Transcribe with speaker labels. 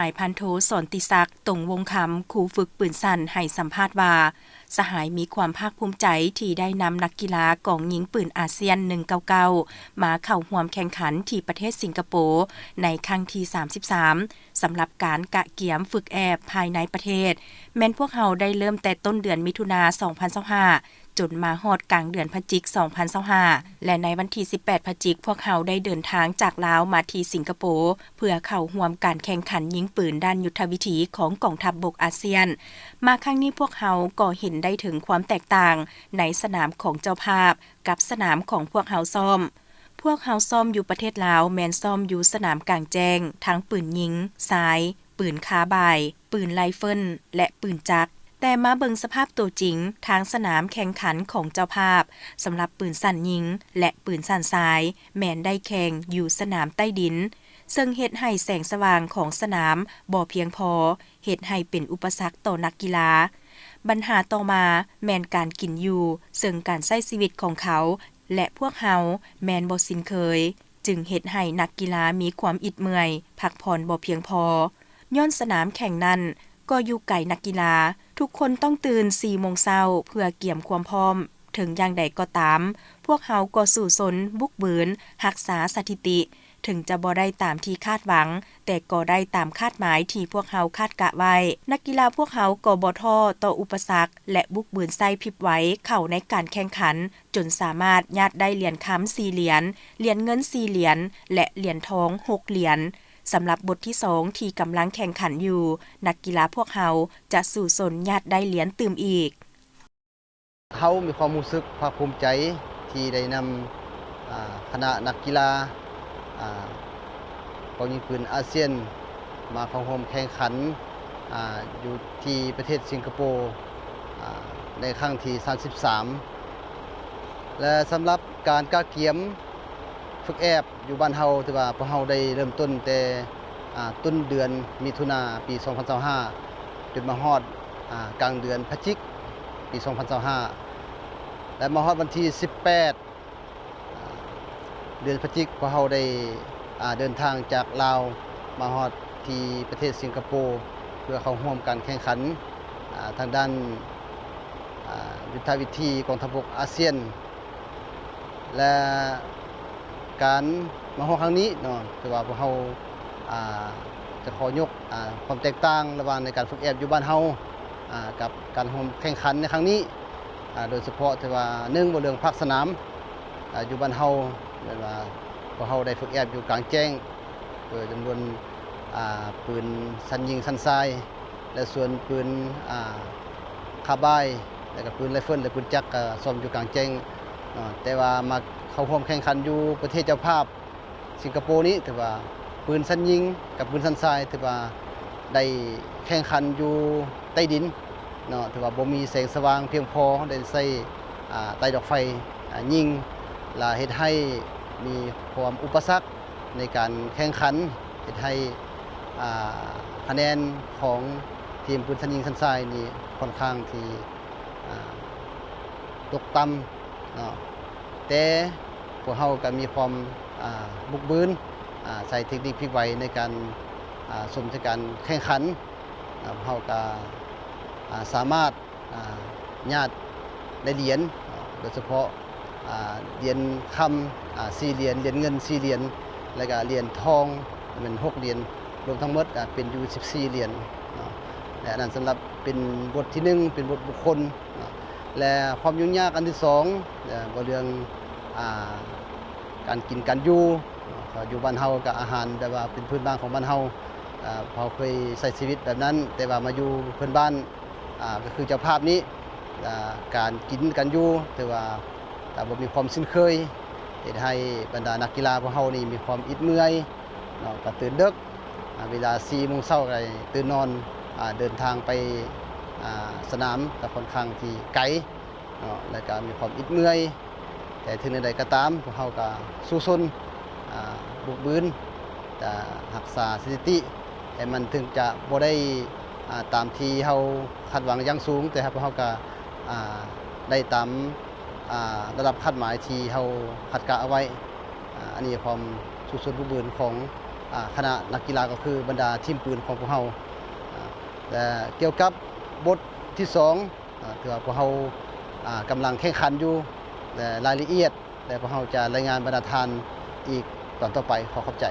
Speaker 1: นายพันโทสนติศักดิ์ตรงวงคำครูฝึกปืนสั้นให้สัมภาษณ์ว่าสหายมีความภาคภูมิใจที่ได้นำนักกีฬากองหญิงปืนอาเซียน199มาเข้าร่วมแข่งขันที่ประเทศสิงคโปร์ในครั้งที่33สำหรับการกะเกียมฝึกแอบภายในประเทศแม้นพวกเราได้เริ่มแต่ต้นเดือนมิถุนา2025จนมาฮอดกลางเดือนพฤศจิก2025และในวันที่18พฤศจิกพวกเขาได้เดินทางจากลาวมาที่สิงคโปร์เพื่อเข้าร่วมการแข่งขันยิงปืนด้านยุทธวิธีของกองทัพบกอาเซียนมาครั้งนี้พวกเขาก็เห็นได้ถึงความแตกต่างในสนามของเจ้าภาพกับสนามของพวกเขาซ้อมพวกเขาซ้อมอยู่ประเทศลาวแมนซ้อมอยู่สนามกลางแจ้งทั้งปืนยิงสายปืนคาบายปืนไรเฟิลและปืนจักรแต่มาเบิ่งสภาพตัวจริงทางสนามแข่งขันของเจ้าภาพสำหรับปืนสั่นยิงและปืนสั่นสายแม้นได้แข่งอยู่สนามใต้ดินซึ่งเฮ็ดให้แสงสว่างของสนามบ่เพียงพอเฮ็ดให้เป็นอุปสรรคต่อนักกีฬาปัญหาต่อมาแม่นการกินอยู่ซึ่งการใช้ชีวิตของเขาและพวกเฮาแม่นบ่สิ้นเคยจึงเฮ็ดให้นักกีฬามีความอิดเมื่อยพักผ่อนบ่เพียงพอย้อนสนามแข่งนั้นก็อยู่ไกลนักกีฬาทุกคนต้องตื่น 4 โมงเช้าเพื่อเกี่ยมความพร้อมถึงอย่างใดก็ตามพวกเขาก็สู่สนบุกเบินรักษาสถิติถึงจะบ่ได้ตามที่คาดหวังแต่ก็ได้ตามคาดหมายที่พวกเขาคาดกะไว้นักกีฬาพวกเขาก็บ่ท้อต่ออุปสรรคและบุกเบินใส่พริบไว้เข้าในการแข่งขันจนสามารถญาติได้เหรียญค้ำ4เหรียญเหรียญเงิน4เหรียญและเหรียญทอง6เหรียญสำหรับบทที่2ที่กำลังแข่งขันอยู่นักกีฬาพวกเขาจะสู่สนญาติได้เหรียญตื่มอีก
Speaker 2: เขามีความรู้สึกภาคภูมิใจที่ได้นำคณะนักกีฬากองยิงปืนอาเซียนมาเข้าร่วมแข่งขันอยู่ที่ประเทศสิงคโปร์ในครั้งที่33และสำหรับการกะเกียมฝึกแอบอยู่บ้านเฮาที่ว่าพวกเฮาได้เริ่มต้นแต่ต้นเดือนมิถุนาปี2025จนมาฮอดกลางเดือนพฤศจิกปี2025และมาฮอดวันที่18เดือนพฤศจิกพวกเฮาได้เดินทางจากลาวมาฮอดที่ประเทศสิงคโปร์เพื่อเข้าร่วมการแข่งขันทางด้านยุทธวิธีกองทัพบกอาเซียนและการมาฮอดครั้งนี้เนาะถือว่าพวกเฮาจะขอยกความแตกต่างระหว่างในการฝึกแอบอยู่บ้านเฮากับการร่วมแข่งขันในครั้งนี้โดยเฉพาะที่ว่า1บ่เรื่องภาคสนามอยู่บ้านเฮาแม่นว่าพวกเฮาได้ฝึกแอบอยู่กลางแจ้งโดยจำนวนปืนสั่นยิงสั่นทรายและส่วนปืนคาร์บายแล้วก็ปืนไรเฟิลและปืนจักรก็ซ้อมอยู่กลางแจ้งแต่ว่ามาเข้าร่วมแข่งขันอยู่ประเทศเจ้าภาพสิงคโปร์นี้ถือว่าปืนสั่นยิงกับปืนสั่นทรายถือว่าได้แข่งขันอยู่ใต้ดินเนาะถือว่าบ่มีแสงสว่างเพียงพอได้ใช้ไต้ดอกไฟยิงและเฮ็ดให้มีความอุปสรรคในการแข่งขันเฮ็ดให้คะแนนของทีมปืนสั่นยิงสั่นทรายนี่ค่อนข้างที่ตกต่ำเนาะแต่พวกเฮาก็มีความบุกบืนใส่เทคนิคพลิกไวในการสมในการแข่งขันเฮาก็สามารถญาติได้เหรียญโดยเฉพาะเหรียญคำ4เหรียญเหรียญเงิน4เหรียญแล้วก็เหรียญทองเป็น6เหรียญรวมทั้งหมดเป็นอยู่14เหรียญและนั่นสำหรับเป็นบทที่1เป็นบทบุคคลและความยุ่งยากอันที่2บ่เรื่องการกินการอยู่บ้านเฮากับอาหารแต่ว่าเป็นพื้นบ้านของบ้านเฮาพอเคยใช้ชีวิตแบบนั้นแต่ว่ามาอยู่เพื่อนบ้านก็คือเจ้าภาพนี้การกินการอยู่แต่ว่าบ่มีความคุ้นเคยเฮ็ดให้บรรดานักกีฬาพวกเฮานี่มีความอิดเมื่อยเนาะก็ตื่นดึกเวลา 4 โมงเช้าก็ตื่นนอนเดินทางไปสนามก็ค่อนข้างที่ไกลเนาะแล้วก็มีความอิดเมื่อยแต่ถึงใดก็ตามพวกเฮาก็สู้ซนบุกบืนจะรักษาสถิติให้มันถึงจะบ่ได้ตามที่เฮาคาดหวังอย่างสูงแต่พวกเฮาก็ได้ตามระดับคาดหมายที่เฮาคาดกะเอาไว้อันนี้ความสู้ซนบุกบืนของ คณะนักกีฬาก็คือบรรดาทีมปืนของพวกเราแต่เกี่ยวกับบทที่2ที่ว่าพวกเรากำลังแข่งขันอยู่และรายละเอียดแต่พวกเราจะรายงานบรรดาทานอีกตอนต่อไปขอขอบใจ